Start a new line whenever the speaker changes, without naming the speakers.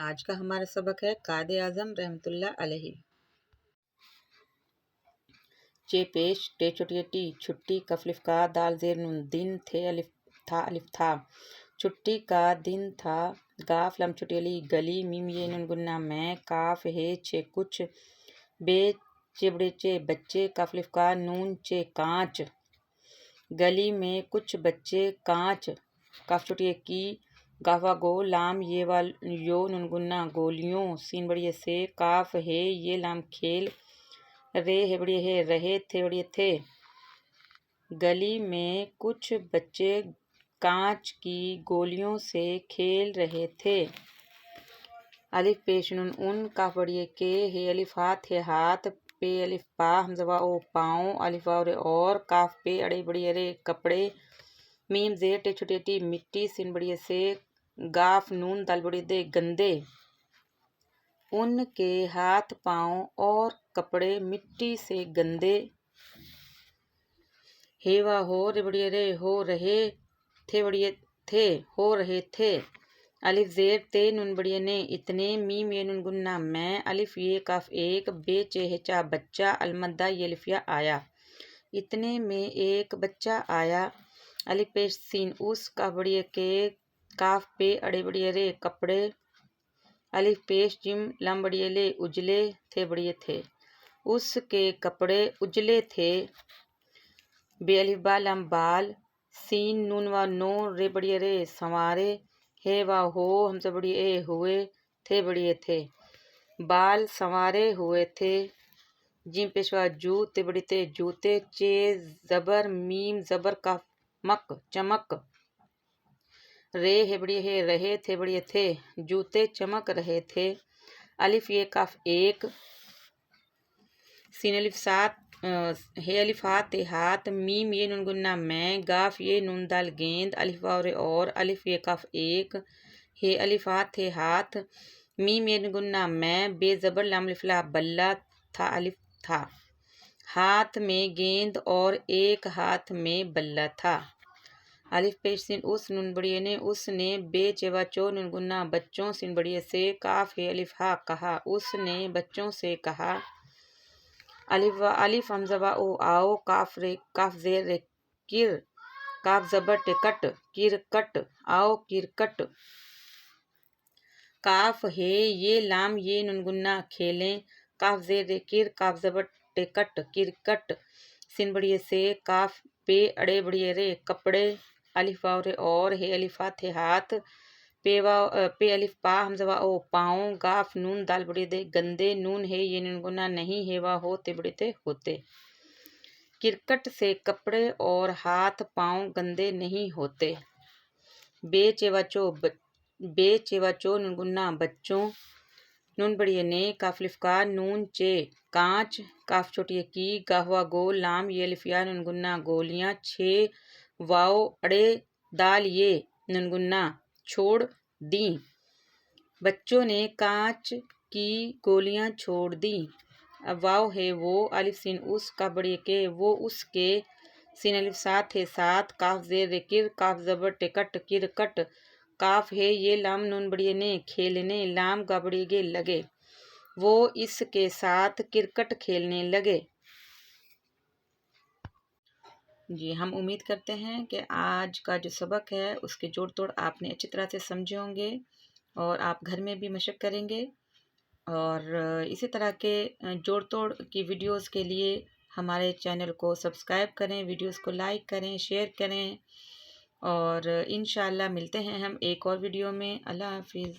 आज का हमारा सबक है कायदे आज़म रहमतुल्लाह अलैहि। चे पेश टे छोटी टी छुट्टी कफलिफ का दाल जेर नून दिन थे अलिफ था छुट्टी का दिन था गाफ लम छुटेली गली मीम ये नून गुन्ना मैं काफ है छे कुछ बे चिबड़े चे बच्चे कफलिफ का नून चे कांच गली में कुछ बच्चे कांच काफ छुटिए की गाफा गो लाम ये वाल यो नुनगुन्ना गोलियों सीन बड़िए से काफ है ये लाम खेल रे है बड़िए है रहे थे बड़िए थे। गली में कुछ बच्चे कांच की गोलियों से खेल रहे थे। अलिफ पेश नुन उन काफ बड़िए के है अलिफ हाथ है हाथ पे अलिफ पा हमजवा ओ पाँव अलिफ और काफ पे अड़े बड़िए रे कपड़े मीम जेर टे छोटे टी मिट्टी सिन बड़िए से गाफ नून दाल बड़ी दे गंदे उनके हाथ पाँव और कपड़े मिट्टी से गंदे। हेवा हो रे बड़िए रे हो रहे थे बड़िए थे हो रहे थे। अलिफ जेर ते नून बड़िए ने इतने मीम ये नून गुन्ना मैं अलिफ ये काफ एक बे चेहचा बच्चा अलमद्दा ये लिफिया आया इतने में एक बच्चा आया। अलिफ पेश सीन उस काफ बड़िए के काफ पे अड़े बड़िए रे कपड़े अलिफ पेश जिम लम बड़िए ले उजले थे बड़िए थे उसके कपड़े उजले थे। बे अलिफ बा लम बाल सीन नून व नो रे बड़िए रे संवारे हे व हो हमसे बड़िए हुए थे बड़िए थे बाल संवारे हुए थे। जिम पेशवा जू ते बड़ी ते जूते चे जबर मीम जबर का मक चमक रे है बड़िए है रहे थे बड़िए थे जूते चमक रहे थे। अलिफ ये काफ एक सीन अलिफ सात हे अलिफ हाथ हाथ मीम ये नून गुन्ना मैं गाफ ये नून दाल गेंद अलिफ और अलिफ ये काफ एक हे अलिफ हाथ हाथ मीम ये नून गुन्ना मैं बेजबर लाम लिफला बल्ला था अलिफ था हाथ में गेंद और एक हाथ में बल्ला था। अलिफ पेश सिन उस नून बड़िए ने उसने बे चेवा चो नून गुन्ना बच्चों सिन बड़िए से काफ है अलिफ हा कहा उसने बच्चों से कहा। अलिफ हमजवा ओ आओ काफ जेर रे किर काफ जबर टिकट किरकट आओ किरकट काफ है ये लाम ये नूनगुन्ना खेलें काफ जेर रे किर काफ जबर टिकट किरकट सिन बड़िए से काफ पे अड़े बड़िए रे कपड़े अलिफ और है अलिफा थे हाथ पे अलिफ पा हमजवा ओ पाँव गाफ नून दाल बड़ी दे गंदे नून है ये नूनगुना नहीं है वा होते बड़े थे होते। किरकट से कपड़े और हाथ पाँव गंदे नहीं होते। बे चेवा चो नूनगुन्ना बच्चों नून बड़िए ने काफलिफ का नून चे कांच काफ छोटिए की गाहवा गो लाम ये लिफिया नूनगुन्ना गोलियां छे वाओ अड़े दाल ये नूनगुन्ना छोड़ दी बच्चों ने कांच की गोलियां छोड़ दी। अब वाव है वो अलिफ सीन उस का बड़िए के वो उसके सीन अलिफ साथ है साथ काफ जेर रे किर काफ जबर टिकट किरकट काफ है ये लाम नून बड़िए ने खेलने लाम का बड़िए गे लगे वो इसके साथ क्रिकेट खेलने लगे। जी हम उम्मीद करते हैं कि आज का जो सबक है उसके जोड़ तोड़ आपने अच्छी तरह से समझे होंगे और आप घर में भी मशक करेंगे और इसी तरह के जोड़ तोड़ की वीडियोस के लिए हमारे चैनल को सब्सक्राइब करें वीडियोस को लाइक करें शेयर करें और इंशाल्लाह मिलते हैं हम एक और वीडियो में। अल्लाह हाफिज़।